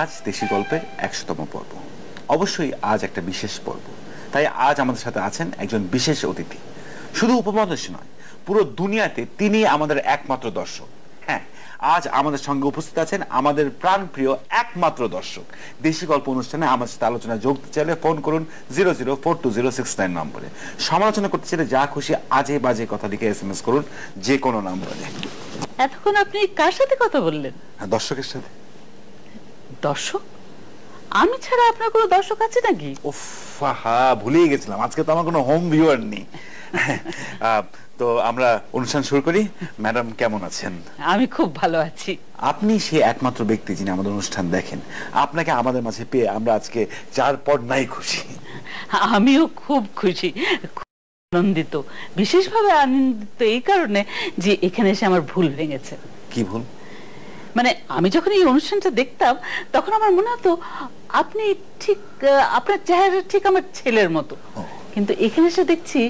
আজ দেশি গল্পের 100তম পর্ব। অবশ্যই আজ একটা বিশেষ পর্ব, তাই আজ আমাদের সাথে আছেন একজন বিশেষ অতিথি। শুধু উপমহাদেশে নয়, পুরো দুনিয়াতে তিনি আমাদের একমাত্র দর্শক। হ্যাঁ, আজ আমাদের সঙ্গে উপস্থিত আছেন আমাদের প্রাণপ্রিয় একমাত্র দর্শক। দেশি গল্প অনুষ্ঠানে আমার সাথে আলোচনায় যোগ দিতে চাইলে ফোন করুন 004206 নম্বরে। সমালোচনা করতে চাইলে যা খুশি আজে বাজে কথা লিখে SMS করুন যে কোনো নম্বরে। এতক্ষণ আপনি কার সাথে কথা বললেন? দর্শকের সাথে। দর্শক? আমি ছাড়া আপনার কোনো দর্শক আছে নাকি? উফ, ভুলেই গেছিলাম, আজকে তো আমার কোনো হোম ভিউয়ার নেই। তো আমরা অনুষ্ঠান শুরু করি। ম্যাডাম কেমন আছেন? আমি খুব ভালো আছি। আপনি সেই একমাত্র ব্যক্তি যিনি আমাদের অনুষ্ঠান দেখেন। আপনাকে আমাদের মাঝে পেয়ে আমরা আজকে যার পর নাই খুশি। আমিও খুব খুশি, আনন্দিত, বিশেষভাবে আনন্দিত এই কারণে যে এখানে এসে আমার ভুল ভেঙেছে। কি ভুল? মানে আমি যখন এই অনুষ্ঠানটা দেখতাম তখন আমার মনে হতো আপনি ঠিক, আপনার চেহারা ঠিক আমার ছেলের মতো, কিন্তু এখানে এসে দেখছি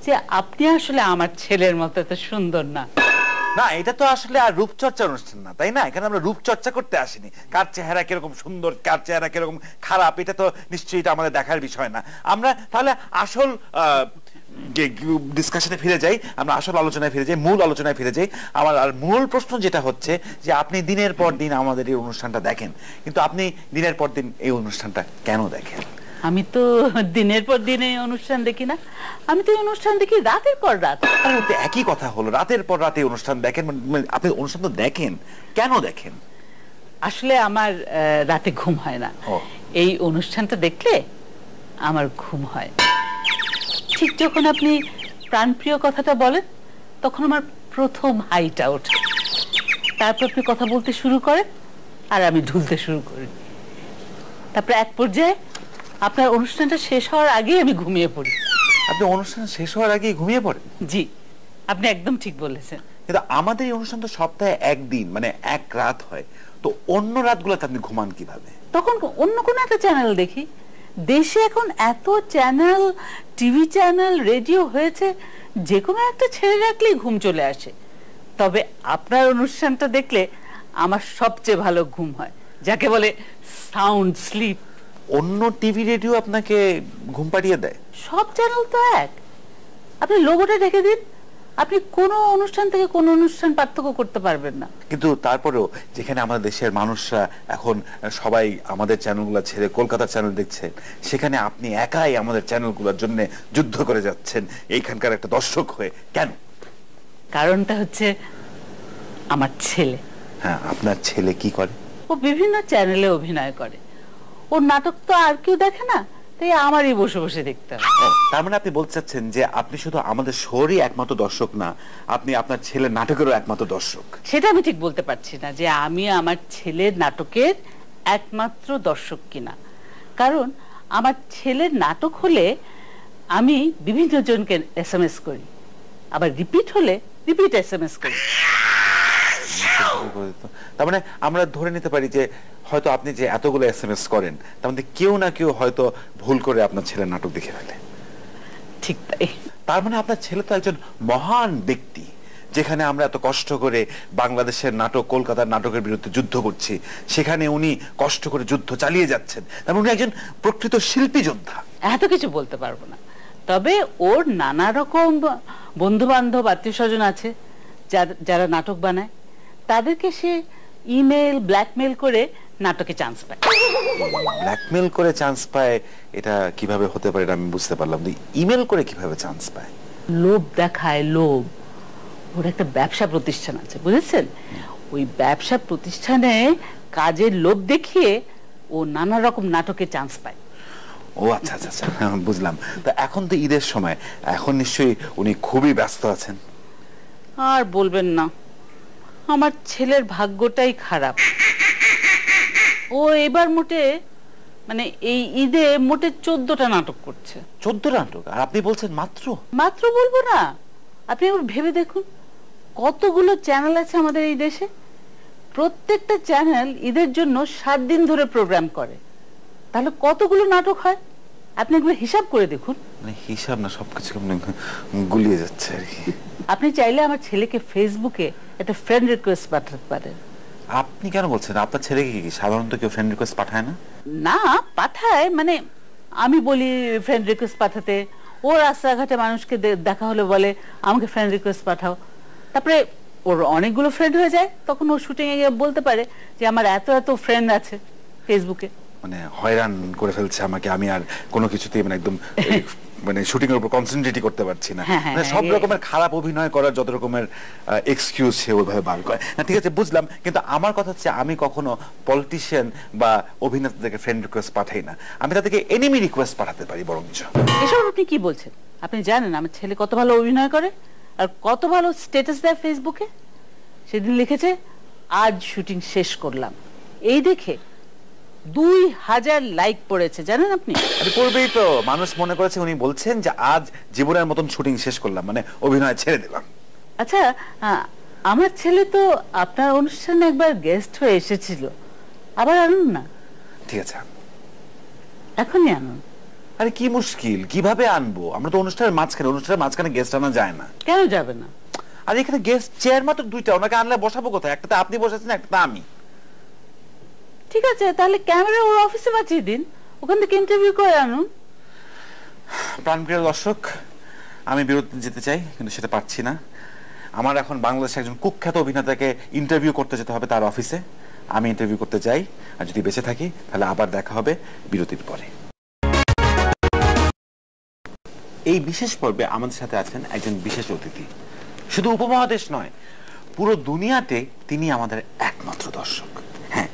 যে আপনি আসলে আমার ছেলের মতো এত সুন্দর না। না, এটা তো আসলে আর রূপচর্চা অনুষ্ঠান না, তাই না? এখানে আমরা রূপচর্চা করতে আসিনি। কার চেহারা কিরকম সুন্দর, কার চেহারা কিরকম খারাপ, এটা তো নিশ্চয়ই এটা আমাদের দেখার বিষয় না। আমরা তাহলে আসল ডিসকাশনে ফিরে যাই, আমরা আসল আলোচনায় ফিরে যাই, মূল আলোচনায় ফিরে যাই। আমার আর মূল প্রশ্ন যেটা হচ্ছে যে আপনি দিনের পর দিন আমাদের এই অনুষ্ঠানটা দেখেন, কিন্তু আপনি দিনের পর দিন এই অনুষ্ঠানটা কেন দেখেন? আমি তো দিনের পর দিন এই অনুষ্ঠান দেখি না, আমি তো এই অনুষ্ঠান দেখি রাতের পর রাত। একই কথা হলো, রাতের পর রাতে অনুষ্ঠান দেখেন। আপনি অনুষ্ঠান তো দেখেন, কেন দেখেন? আসলে আমার রাতে ঘুম হয় না, এই অনুষ্ঠানটা দেখলে আমার ঘুম হয়। ঠিক যখন আপনি প্রাণপ্রিয় কথাটা বলেন তখন আমার প্রথম হাইটা ওঠে, তারপর আপনি কথা বলতে শুরু করেন আর আমি ঢুলতে শুরু করি, তারপর এক পর্যায়ে আপনার অনুষ্ঠানটা শেষ হওয়ার আগেই আমি ঘুমিয়ে পড়ি। আপনি অনুষ্ঠান শেষ হওয়ার আগেই ঘুমিয়ে পড়েন? জি, আপনি একদম ঠিক বলেছেন। কিন্তু আমাদের এই অনুষ্ঠান তো সপ্তাহে একদিন, মানে এক রাত হয়, তো অন্য রাতগুলোতে আপনি ঘুমান কিভাবে? তখন অন্য কোনো একটা চ্যানেল দেখি। দেশে এখন এত চ্যানেল, টিভি চ্যানেল, রেডিও হয়েছে, যে কোনো একটা ছেড়ে রাখলেই ঘুম চলে আসে। তবে আপনার অনুষ্ঠানটা দেখলে আমার সবচেয়ে ভালো ঘুম হয়, যাকে বলে সাউন্ড স্লিপ। অন্য টিভি রেডিও আপনাকে ঘুম পাড়িয়ে দেয়? সব চ্যানেল তো এক, আপনি লোগোটা রেখে দিন, আপনি কোনো অনুষ্ঠান থেকে কোনো অনুষ্ঠান পার্থক্য করতে পারবেন না। কিন্তু তারপরেও যেখানে আমাদের দেশের মানুষরা এখন সবাই আমাদের চ্যানেলগুলো ছেড়ে কলকাতার চ্যানেল দেখছেন, সেখানে আপনি একাই আমাদের চ্যানেলগুলোর জন্য যুদ্ধ করে যাচ্ছেন এইখানকার একটা দর্শক হয়ে, কেন? কারণটা হচ্ছে আমার ছেলে। হ্যাঁ, আপনার ছেলে কি করে? ও বিভিন্ন চ্যানেলে অভিনয় করে, ওর নাটক তো আর কেউ দেখে না, তাই আমারই বসে বসে দেখতে হয়। তার মানে আপনি বলতে চাচ্ছেন যে আপনি শুধু আমাদের শোরই একমাত্র দর্শক না, আপনি আপনার ছেলের নাটকেরও একমাত্র দর্শক। সেটা আমি ঠিক বলতে পারছি না যে আমি আমার ছেলের নাটকের একমাত্র দর্শক কিনা, কারণ আমার ছেলের নাটক হলে আমি বিভিন্ন জনকে SMS করি, আবার রিপিট হলে রিপিট SMS করি। তার মানে আমরা ধরে নিতে পারি যে হয়তো আপনি যে এতগুলো SMS করেন, তার মধ্যে কেউ না কেউ হয়তো ভুল করে আপনার ছেলের নাটক দেখে ফেলে। ঠিক তাই। তার মানে আপনার ছেলে তো একজন মহান ব্যক্তি। যেখানে আমরা এত কষ্ট করে বাংলাদেশের নাটক, কলকাতার নাটকের বিরুদ্ধে যুদ্ধ করছি, সেখানে উনি কষ্ট করে যুদ্ধ চালিয়ে যাচ্ছেন। তার মানে উনি একজন প্রকৃত শিল্পী যোদ্ধা। এত কিছু বলতে পারবো না, তবে ওর নানা রকম বন্ধু বান্ধব, আত্মীয় স্বজন আছে যারা নাটক বানায়, তাদেরকে সে ইমেল, ব্ল্যাকমেল করে নাটকে চান্স পায়। ব্ল্যাকমেল করে চান্স পায়, এটা কিভাবে হতে পারে আমি বুঝতে পারলাম না। ইমেল করে কিভাবে চান্স পায়? লোভ দেখায়, লোভ। ওর একটা ব্যবসা প্রতিষ্ঠান আছে, বুঝেছেন? ওই ব্যবসা প্রতিষ্ঠানে কাজের লোভ দেখিয়ে ও নানা রকম নাটকে চান্স পায়। ও আচ্ছা আচ্ছা আচ্ছা, বুঝলাম। তা এখন তো ঈদের সময়, এখন নিশ্চয়ই উনি খুবই ব্যস্ত আছেন। আর বলবেন না, আমার ছেলের ভাগ্যটাই খারাপ। ও এবার মোটে, মানে এই ঈদে মোটে 14টা নাটক করছে। 14 নাটক? আর আপনি বলছেন মাত্র? মাত্র বলবো না, আপনি একবার ভেবে দেখুন কতগুলো চ্যানেল আছে আমাদের এই দেশে। প্রত্যেকটা চ্যানেল ঈদের জন্য 7 দিন ধরে প্রোগ্রাম করে, তাহলে কতগুলো নাটক হয় আপনি একবার হিসাব করে দেখুন। মানে হিসাব না, সবকিছু গুলিয়ে যাচ্ছে আর কি। আপনি চাইলে আমার ছেলেকে ফেসবুকে একটা ফ্রেন্ড রিকোয়েস্ট পাঠাতে পারেন। আপনি কেন বলছেন? আপনার ছেলেকে কি সাধারণত কেউ ফ্রেন্ড রিকোয়েস্ট পাঠায় না? না, পাঠায়, মানে আমি বলি ফ্রেন্ড রিকোয়েস্ট পাঠাতে, ও রাস্তাঘাটে মানুষকে দেখা হলে বলে আমাকে ফ্রেন্ড রিকোয়েস্ট পাঠাও। তারপরে ওর অনেকগুলো ফ্রেন্ড হয়ে যায়, তখন ও শুটিং এ গিয়ে বলতে পারে যে আমার এত এত ফ্রেন্ড আছে ফেসবুকে। মানে হয়রান করে ফেলছে আমাকে, আমি আর কোনো কিছুতেই মানে একদম মানে শুটিং এর উপর কনসেন্ট্রেটই করতে পারছি না। মানে সব রকমের খারাপ অভিনয় করার যত রকমের এক্সকিউজ সে ওইভাবে বার করে। না ঠিক আছে, বুঝলাম, কিন্তু আমার কথা হচ্ছে আমি কখনো পলিটিশিয়ান বা অভিনেতাদেরকে ফ্রেন্ড রিকোয়েস্ট পাঠাই না, আমি তাদেরকে এনিমি রিকোয়েস্ট পাঠাতে পারি বরঞ্চ। এসব আপনি কি বলছেন? আপনি জানেন আমার ছেলে কত ভালো অভিনয় করে আর কত ভালো স্ট্যাটাস দেয় ফেসবুকে। সেদিন লিখেছে আজ শুটিং শেষ করলাম, এই দেখে 2000 লাইক পড়েছে, জানেন আপনি? পূর্বেই তো মানুষ মনে করেছে উনি বলছেন যে আজ জীবনের মতন শুটিং শেষ করলাম, মানে অভিনয় ছেড়ে দিলাম। আচ্ছা, আমার ছেলে তো আপনার অনুষ্ঠানে একবার গেস্ট হয়ে এসেছিল, আবার আনুন না। ঠিক আছে, এখনই আনুন। আরে কি মুশকিল, কিভাবে আনবো? আমরা তো অনুষ্ঠানের মাঝখানে গেস্ট আনা যায় না। কেন যাবে না? আর এখানে গেস্ট চেয়ার মাত্র দুইটা, ওনাকে আনলে বসাবো কোথায়? একটাতে আপনি বসেছেন, একটাতে আমি। ঠিক আছে, তাহলে ক্যামেরা ওর অফিসে পাঠিয়ে দিন, ওখান থেকে ইন্টারভিউ করে আনুন। প্রাণপ্রিয় দর্শক, আমি বিরতি যেতে চাই, কিন্তু সেটা পারছি না। আমার এখন বাংলাদেশে একজন কুখ্যাত অভিনেতাকে ইন্টারভিউ করতে যেতে হবে তার অফিসে। আমি ইন্টারভিউ করতে যাই, আর যদি বেঁচে থাকি তাহলে আবার দেখা হবে বিরতির পরে। এই বিশেষ পর্বে আমাদের সাথে আছেন একজন বিশেষ অতিথি। শুধু উপমহাদেশ নয়, পুরো দুনিয়াতে তিনি আমাদের একমাত্র দর্শক। হ্যাঁ,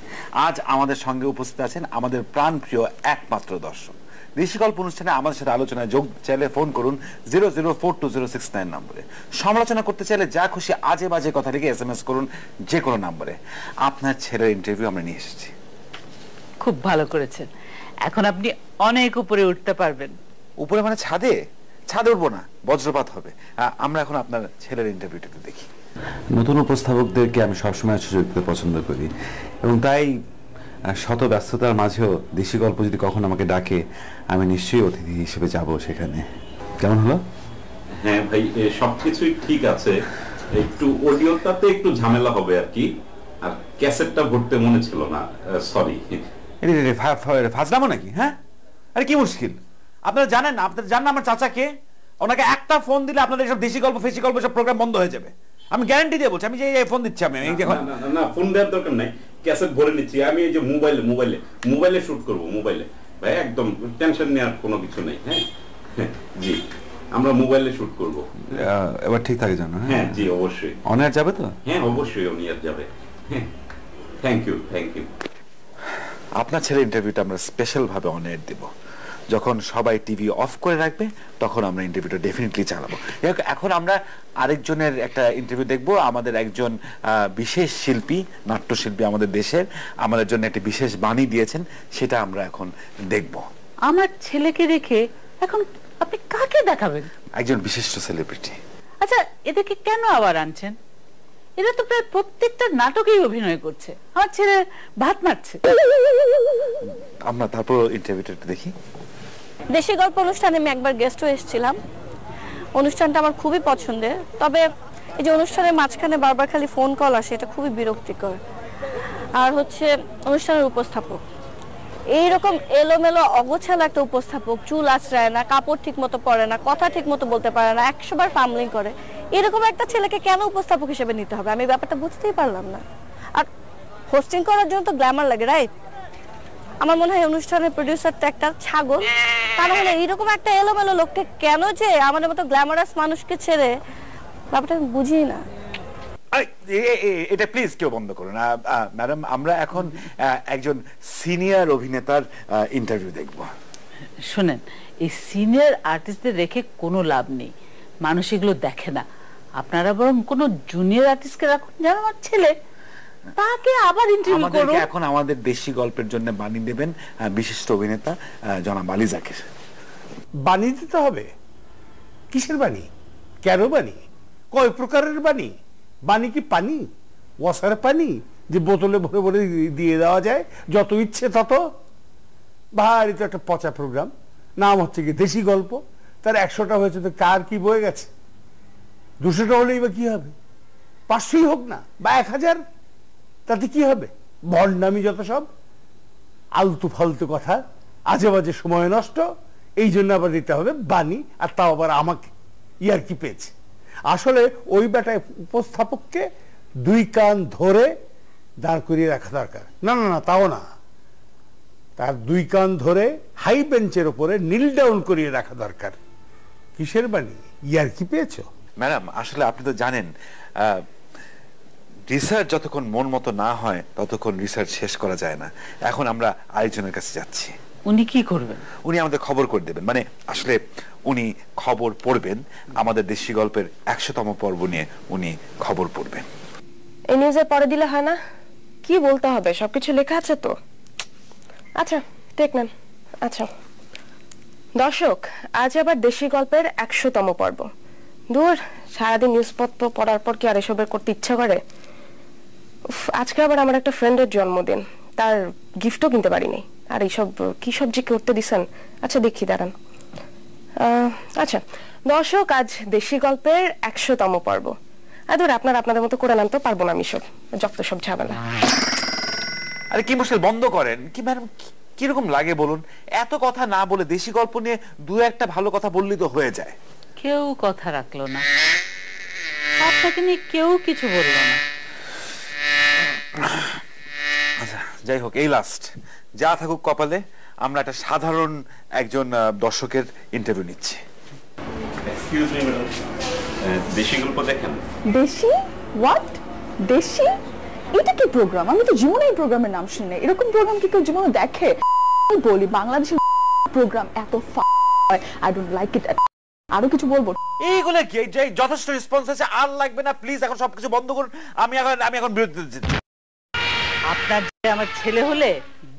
আজ আমাদের সঙ্গে উপস্থিত আছেন আমাদের প্রাণপ্রিয় একমাত্র দর্শক। ঋষিকল্প অনুষ্ঠানে আমাদের সাথে আলোচনায় যোগ চাইলে ফোন করুন 004206 নম্বরে। সমালোচনা করতে চাইলে যা খুশি আজে বাজে কথা লিখে SMS করুন যে কোনো নম্বরে। আপনার ছেলের ইন্টারভিউ আমরা নিয়ে এসেছি। খুব ভালো করেছেন, এখন আপনি অনেক উপরে উঠতে পারবেন। উপরে মানে ছাদে? ছাদে উঠবো না, বজ্রপাত হবে। আমরা এখন আপনার ছেলের ইন্টারভিউটাকে দেখি। নতুন উপস্থাপকদেরকে আমি সবসময় সুযোগ দিতে পছন্দ করি, এবং তাই শত ব্যস্ততার মাঝেও দেশি গল্প যদি কখন আমাকে ডাকে, আমি নিশ্চয়ই অতিথি হিসেবে যাব সেখানে। কেমন হলো? হ্যাঁ ভাই, সবকিছুই ঠিক আছে, একটু অডিওটাতে একটু ঝামেলা হবে আর কি, আর ক্যাসেটটা ভরতে মনে ছিল না, সরি। ফাজলামো নাকি? হ্যাঁ, আরে কি মুশকিল? আপনারা জানেন না, আপনারা জানেন আমার চাচাকে? ওনাকে একটা ফোন দিলে আপনাদের সব দেশি গল্প ফেসি গল্প সব প্রোগ্রাম বন্ধ হয়ে যাবে। আমি গ্যারান্টি দিয়ে বলছি, আমি যে ফোন দিচ্ছি, আমি না ফোন দেওয়ার দরকার নাই, ক্যাসেট ভরে নিচ্ছি আমি। এই যে মোবাইলে শুট করব, মোবাইলে ভাই, একদম টেনশন নেওয়ার কোনো কিছু নেই। হ্যাঁ জি, আমরা মোবাইলে শুট করব। এবার ঠিক থাকে জানো? হ্যাঁ জি, অবশ্যই। অনেক যাবে তো? হ্যাঁ অবশ্যই অনিয়ার যাবে। হ্যাঁ, থ্যাংক ইউ। আপনার ছেলের ইন্টারভিউটা আমরা স্পেশাল ভাবে অনেক দেব। যখন সবাই টিভি অফ করে রাখবে তখন আমরা ইন্টারভিউটা ডেফিনেটলি চালাবো। এখন আমরা আরেকজনের একটা ইন্টারভিউ দেখব। আমাদের একজন বিশেষ শিল্পী, নাট্যশিল্পী আমাদের দেশের, আমাদের জন্য একটা বিশেষ বাণী দিয়েছেন, সেটা আমরা এখন দেখব। আমার ছেলেকে রেখে এখন আপনি কাকে দেখাবেন? একজন বিশিষ্ট সেলিব্রিটি। আচ্ছা, এদেরকে কেন আবার আনছেন? এরা তো প্রায় প্রত্যেকটা নাটকেই অভিনয় করছে, আমার ছেলে ভাত মারছে। আমরা তারপর ইন্টারভিউটা একটু দেখি। দেশি গল্প অনুষ্ঠানে আমি একবার গেস্ট হয়ে এসেছিলাম। অনুষ্ঠানটা আমার খুবই পছন্দের, তবে এই যে অনুষ্ঠানের মাঝখানে বারবার খালি ফোন কল আসে, এটা খুবই বিরক্তিকর। আর হচ্ছে অনুষ্ঠানের উপস্থাপক এইরকম এলোমেলো অগোছালো একটা উপস্থাপক, চুল আঁচড়ায় না, কাপড় ঠিক মতো পরে না, কথা ঠিক মতো বলতে পারে না, 100 বার ফামলিং করে, এরকম একটা ছেলেকে কেন উপস্থাপক হিসেবে নিতে হবে? আমি ব্যাপারটা বুঝতেই পারলাম না। আর হোস্টিং করার জন্য তো গ্ল্যামার লাগে, রাইট? আমার মনে হয় অনুষ্ঠানের প্রোডিউসারটা একটা ছাগল। তার মানে এইরকম একটা এলোমেলো লোককে কেন যে আমাদের মতো গ্ল্যামারাস মানুষকে ছেড়ে, ব্যাপারটা আমি বুঝি না। এটা প্লিজ কেউ বন্ধ করুন। ম্যাডাম, আমরা এখন একজন সিনিয়র অভিনেতার ইন্টারভিউ দেখব। শুনেন, এই সিনিয়র আর্টিস্টদের রেখে কোনো লাভ নেই, মানুষ এগুলো দেখে না। আপনারা বরং কোনো জুনিয়র আর্টিস্টকে রাখুন, যেন আমার ছেলে, তাকে আবার ইন্টারভিউ করুন। এখন আমাদের দেশি গল্পের জন্য বাণী দেবেন বিশিষ্ট অভিনেতা জনাব আলী জাকির। বাণী দিতে হবে? কিসের বাণী? কেন বাণী? কয় প্রকারের বাণী? বাণী কি পানি, ওয়াসার পানি যে বোতলে ভরে ভরে দিয়ে দেওয়া যায় যত ইচ্ছে তত? ভারী তো একটা পচা প্রোগ্রাম, নাম হচ্ছে কি দেশি গল্প, তার 100টা হয়েছে তো কার কি বয়ে গেছে? 200টা হলেই বা কি হবে? 500ই হোক না, বা 1000, তাতে কি হবে? ভণ্ডামি যত সব, আলতু ফালতু কথা, আজে বাজে সময় নষ্ট, এই জন্য আবার দিতে হবে বাণী, আর তাও আবার আমাকে। ইয়ার কি পেয়েছে? আসলে ওই বেটায় উপস্থাপককে 2 কান ধরে দাঁড় করিয়ে রাখা দরকার। না না না, তাও না, তার 2 কান ধরে হাই বেঞ্চের উপরে নীল ডাউন করিয়ে রাখা দরকার। কিসের বাণী? ইয়ার কি পেয়েছো? ম্যাডাম, আসলে আপনি তো জানেন রিসার্চ যতক্ষণ মন মতো না হয় ততক্ষণ রিসার্চ শেষ করা যায় না। এখন আমরা আরেকজনের কাছে যাচ্ছি। উনি কি করবেন? উনি আমাদের খবর করে দেবেন, মানে আসলে উনি খবর পড়বেন, আমাদের দেশি গল্পের 100তম পর্ব নিয়ে উনি খবর পড়বেন। এই নিউজে পরে দিলে হয় না? কি বলতে হবে? সবকিছু লেখা আছে তো। আচ্ছা টেক নেন। আচ্ছা দর্শক, আজ আবার দেশি গল্পের 100তম পর্ব। দূর, সারাদিন নিউজপত্র পড়ার পর কি আর এসবের করতে ইচ্ছা করে? আজকে আবার আমার একটা ফ্রেন্ডের জন্মদিন, তার গিফটও কিনতে পারিনি, আর এইসব কি সব যে করতে দিছেন। আচ্ছা দেখি, দাঁড়ান। আচ্ছা দর্শক, আজ দেশি গল্পের 100তম পর্ব। ধর আপনারা আপনাদের মতো করে নেন তো, পারবো না আমি সব, যত সব ঝামেলা। আরে কি মুশকিল, বন্ধ করেন। কি ম্যাডাম, কিরকম লাগে বলুন? এত কথা না বলে দেশি গল্প নিয়ে 2-1টা ভালো কথা বললেই তো হয়ে যায়। কেউ কথা রাখলো না, আপনাকে নিয়ে কেউ কিছু বললো না। আচ্ছা যাই হোক, এই লাস্ট, যা থাকুক কপালে, আমরা একটা সাধারণ একজন দর্শকের ইন্টারভিউ নিচ্ছি। এক্সকিউজ মি ম্যাডাম, দেশি গল্প দেখেন? দেশি? হোয়াট? দেশি? এটা কি প্রোগ্রাম? আমি তো জীবনে এই প্রোগ্রামের নাম শুনি না। এরকম প্রোগ্রাম কি কেউ জীবনে দেখে? বলি বাংলাদেশের প্রোগ্রাম এত হয়, আই ডোন্ট লাইক ইট। আরো কিছু বলবো? এইগুলো কি, যথেষ্ট রেসপন্স আছে, আর লাগবে না প্লিজ, এখন সবকিছু বন্ধ করুন। আমি এখন বিরতি দিচ্ছি। আপনার যে আমার ছেলে হলে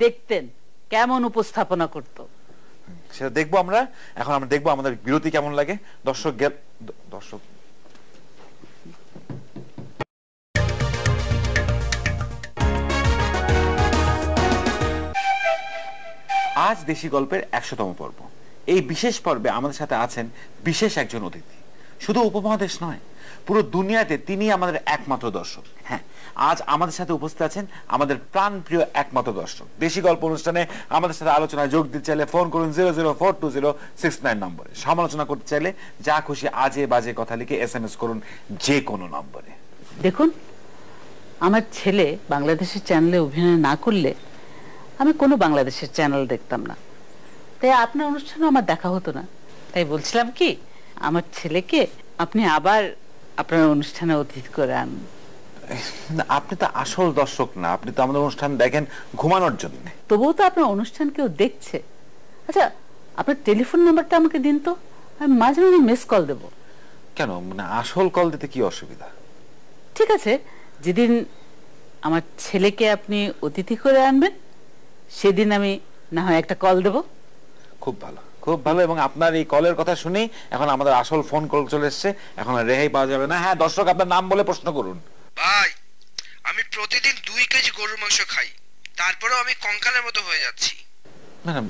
দেখতেন কেমন উপস্থাপনা করত। সেটা দেখবো আমরা। এখন আমরা দেখবো আমাদের বিরতি কেমন লাগে। দর্শক আজ দেশি গল্পের 100তম পর্ব। এই বিশেষ পর্বে আমাদের সাথে আছেন বিশেষ একজন অতিথি। শুধু উপমহাদেশ নয়, পুরো দুনিয়াতে তিনি আমাদের একমাত্র দর্শক। হ্যাঁ, আজ আমাদের সাথে উপস্থিত আছেন আমাদের প্রাণপ্রিয় একমাত্র দর্শক। দেশি গল্প অনুষ্ঠানে আমাদের সাথে আলোচনায় যোগ দিতে চাইলে ফোন করুন 0042069 নম্বরে। সমালোচনা করতে চাইলে যা খুশি আজে বাজে কথা লিখে SMS করুন যে কোনো নম্বরে। দেখুন, আমার ছেলে বাংলাদেশের চ্যানেলে অভিনয় না করলে আমি কোনো বাংলাদেশের চ্যানেল দেখতাম না, তাই আপনার অনুষ্ঠানে আমার দেখা হতো না। তাই বলছিলাম কি, আমার ছেলেকে আপনি আবার আপনার অনুষ্ঠানে অতিথি করে আনুন। আপনি তো আসল দর্শক না, আপনি তো আমাদের অনুষ্ঠান দেখেন ঘুমানোর জন্য। তবুও তো আপনার অনুষ্ঠান কেউ দেখছে। আচ্ছা, আপনার টেলিফোন নাম্বারটা আমাকে দিন তো, আমি মাঝে মাঝে মিস কল দেবো। কেন, মানে আসল কল দিতে কি অসুবিধা? ঠিক আছে, যেদিন আমার ছেলেকে আপনি অতিথি করে আনবেন সেদিন আমি না হয় একটা কল দেব। খুব ভালো, খুব ভালো। এবং আপনার এই কলের কথা শুনেই এখন আমাদের আসল ফোন কল চলে এসছে, এখন আর রেহাই পাওয়া যাবে না। হ্যাঁ দর্শক, আপনার নাম বলে প্রশ্ন করুন। ভাই, আমি প্রতিদিন 2 কেজি গরুর মাংস খাই, তারপরেও আমি কঙ্কালের মতো হয়ে যাচ্ছি। ম্যাডাম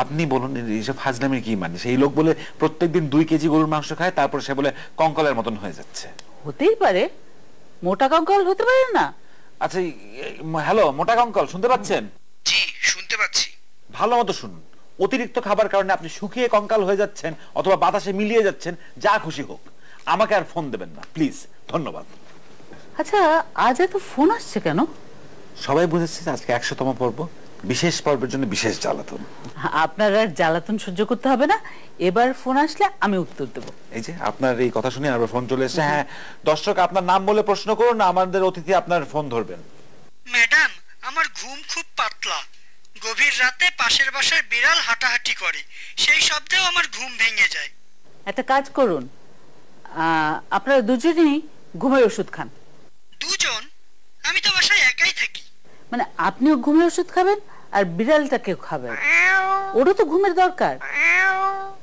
আপনি বলুন, এইসব ফাজলামির কি মানে? সেই লোক বলে প্রত্যেকদিন 2 কেজি গরুর মাংস খায়, তারপর সে বলে কঙ্কালের মতন হয়ে যাচ্ছে। হতেই পারে, মোটা কঙ্কাল হতে পারে না। আচ্ছা হ্যালো, মোটা কঙ্কাল শুনতে পাচ্ছেন? জি, শুনতে পাচ্ছি। ভালো মতো শুনুন। অতিরিক্ত খাবার কারণে আপনি শুকিয়ে কঙ্কাল হয়ে যাচ্ছেন অথবা বাতাসে মিলিয়ে যাচ্ছেন, যা খুশি হোক, আমাকে আর ফোন দেবেন না প্লিজ, ধন্যবাদ। আচ্ছা, আজ এত ফোন আসছে কেন? সবাই বুঝেছে আজকে 100তম পর্ব, বিশেষ পর্বের জন্য বিশেষ জ্বালাতন। আপনার আর জ্বালাতন সহ্য করতে হবে না, এবার ফোন আসলে আমি উত্তর দেবো। এই যে আপনার এই কথা শুনে আবার ফোন চলে এসেছে। হ্যাঁ দর্শক, আপনার নাম বলে প্রশ্ন করুন, আমাদের অতিথি আপনার ফোন ধরবেন। ম্যাডাম, আমার ঘুম খুব পাতলা। গভীর রাতে পাশের বাসার বিড়াল হাঁটাহাঁটি করে, সেই শব্দেও আমার ঘুম ভেঙে যায়। একটা কাজ করুন, আপনারা দুজনেই ঘুমের ওষুধ খান। দুজন? আমি তো বাসায় একাই থাকি। মানে আপনিও ঘুমের ওষুধ খাবেন আর বিড়ালটাকেও খাবেন, ওরও তো ঘুমের দরকার।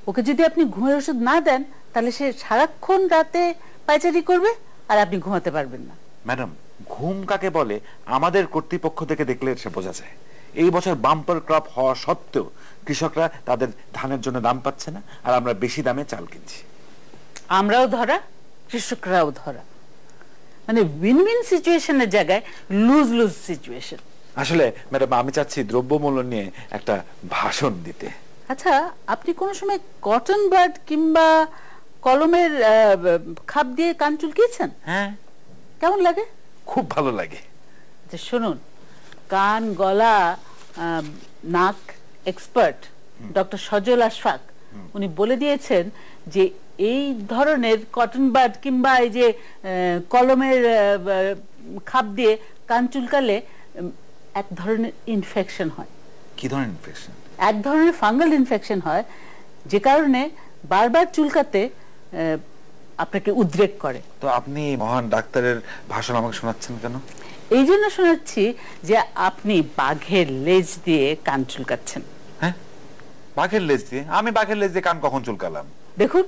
ওকে যদি আপনি ঘুমের ওষুধ না দেন তাহলে সে সারাক্ষণ রাতে পায়চারি করবে আর আপনি ঘুমাতে পারবেন না। ম্যাডাম, ঘুম কাকে বলে আমাদের কর্তৃপক্ষ থেকে দেখলে সে বোঝা যায়। এই বছর বাম্পার ক্রপ হওয়া সত্ত্বেও কৃষকরা তাদের ধানের জন্য দাম পাচ্ছে না, আর আমরা বেশি দামে চাল কিনছি। আমরাও ধরা, কৃষকরাও ধরা। মানে উইন উইন সিচুয়েশনের জায়গায় লুজ লুজ সিচুয়েশন। আসলে ম্যাডাম আমি চাচ্ছি দ্রব্যমূল্য নিয়ে একটা ভাষণ দিতে। আচ্ছা, আপনি কোনো সময় কটন বাড কিংবা কলমের খাপ দিয়ে কান চুলকিয়েছেন? হ্যাঁ। কেমন লাগে? খুব ভালো লাগে। আচ্ছা শুনুন, কান গলা নাক এক্সপার্ট ডক্টর সজল আশফাক উনি বলে দিয়েছেন যে এই ধরনের কটন বাড কিংবা এই যে কলমের খাপ দিয়ে কান চুলকালে এক ধরনের ইনফেকশন হয়। কি ধরনের ইনফেকশন? এক ধরনের ফাঙ্গাল ইনফেকশন হয়, যে কারণে বারবার চুলকাতে আপনাকে উদ্রেক করে। তো আপনি মহান ডাক্তারের ভাষণ আমাকে শোনাচ্ছেন কেন? এই জন্য শোনাচ্ছি যে আপনি বাঘের লেজ দিয়ে কান চুলকাচ্ছেন। হ্যাঁ, বাঘের লেজ দিয়ে? আমি বাঘের লেজ দিয়ে কান কখন চুলকালাম? দেখুন,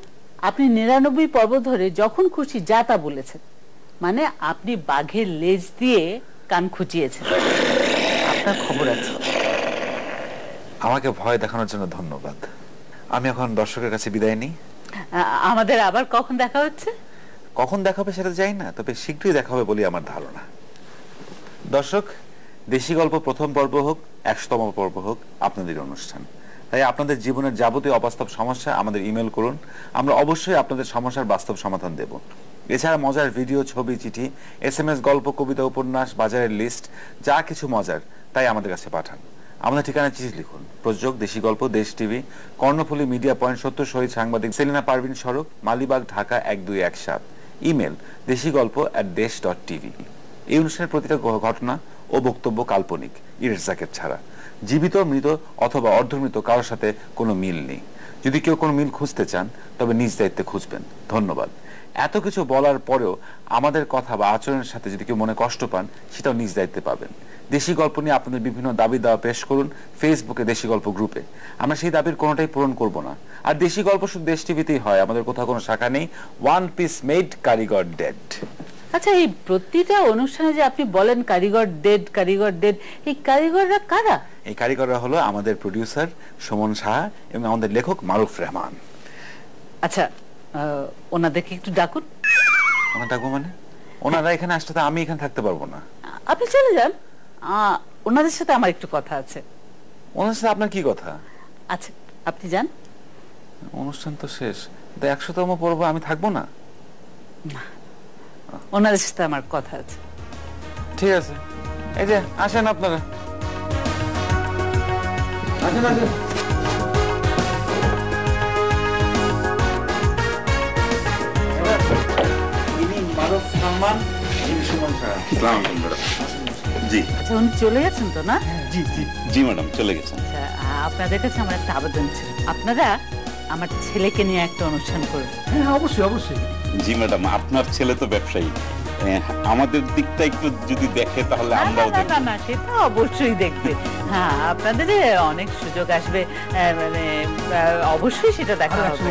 আপনি 99 পর্ব ধরে যখন খুশি যা তা বলেছেন, মানে আপনি বাঘের লেজ দিয়ে কান খুঁচিয়েছেন। আপনার খবর আছে। আমাকে ভয় দেখানোর জন্য ধন্যবাদ। আমি এখন দর্শকের কাছে বিদায় নিই। আমাদের আবার কখন দেখা হচ্ছে? কখন দেখা হবে সেটা জানি না, তবে শীঘ্রই দেখা হবে বলে আমার ধারণা। দর্শক, দেশি গল্প প্রথম পর্ব হোক, 100তম পর্ব হোক, আপনাদের অনুষ্ঠান। তাই আপনাদের জীবনের যাবতীয় অবাস্তব সমস্যা আমাদের ইমেল করুন, আমরা অবশ্যই আপনাদের সমস্যার বাস্তব সমাধান দেব। এছাড়া মজার ভিডিও, ছবি, চিঠি, SMS, গল্প, কবিতা, উপন্যাস, বাজারের লিস্ট, যা কিছু মজার তাই আমাদের কাছে পাঠান। আমাদের ঠিকানা চিঠি লিখুন। প্রযোজক দেশি গল্প, দেশ টিভি, কর্ণফুলী মিডিয়া পয়েন্ট, 70 শহীদ সাংবাদিক, সেলিনা পারভিন সড়ক, মালিবাগ, ঢাকা 1217। Email desigolpo@desh.tv। এই অনুষ্ঠানের প্রতিটা ঘটনা ও বক্তব্য কাল্পনিক, ইরজাকের ছাড়া। জীবিত, মৃত অথবা অর্ধমৃত কারোর সাথে কোনো মিল নেই। যদি কেউ কোনো মিল খুঁজতে চান তবে নিজ দায়িত্বে খুঁজবেন। ধন্যবাদ। এত কিছু বলার পরেও আমাদের কথা বা আচরণের সাথে যদি কেউ মনে কষ্ট পান, সেটাও নিজ দায়িত্বে পাবেন। দেশি গল্প নিয়ে আপনাদের বিভিন্ন দাবি দাওয়া পেশ করুন ফেসবুকে দেশি গল্প গ্রুপে। আমরা সেই দাবির কোনোটাই পূরণ করব না। আর দেশি গল্প শুধু দেশ টিভিতেই হয়, আমাদের কোথাও কোনো শাখা নেই। ওয়ান পিস মেড, কারিগর ডেড। আচ্ছা, এই প্রতিটা অনুষ্ঠানে যে আপনি বলেন কারিগর ডেড, কারিগর ডেড, এই কারিগররা কারা? এই কারিগররা হলো আমাদের প্রডিউসার সুমন সাহা এবং আমাদের লেখক মারুফ রহমান। আচ্ছা, ওনাদেরকে একটু ডাকুন। ওনার ডাকবো মানে? ওনারা এখানে আসতে আমি এখানে থাকতে পারবো না। আপনি চলে যান, ওনাদের সাথে আমার একটু কথা আছে। ওনার সাথে আপনার কি কথা? আচ্ছা, আপনি যান। অনুষ্ঠান তো শেষ, 100তম পর্ব আমি থাকবো না। ওনাদের সাথে আমার কথা আছে। ঠিক আছে, এই যে আসেন আপনারা, আসেন আসেন। ইনি মারুফ রহমান, ইনি সুমন সাহা। আসসালামু আলাইকুম ম্যাডাম। জি আচ্ছা, উনি চলে গেছেন তো না? জি জি জি ম্যাডাম, চলে গেছেন। আচ্ছা, আপনাদের কাছে আমার একটা আবেদন ছিল, আপনারা আমার ছেলেকে নিয়ে একটা অনুষ্ঠান করুন। হ্যাঁ, অবশ্যই অবশ্যই। জি ম্যাডাম, আপনার ছেলে তো ব্যবসায়ী, আমাদের দিকটা একটু যদি দেখে তাহলে আমরাও দেখব। না, সেটা অবশ্যই দেখবে। হ্যাঁ, আপনাদের অনেক সুযোগ আসবে, মানে অবশ্যই সেটা দেখা হবে।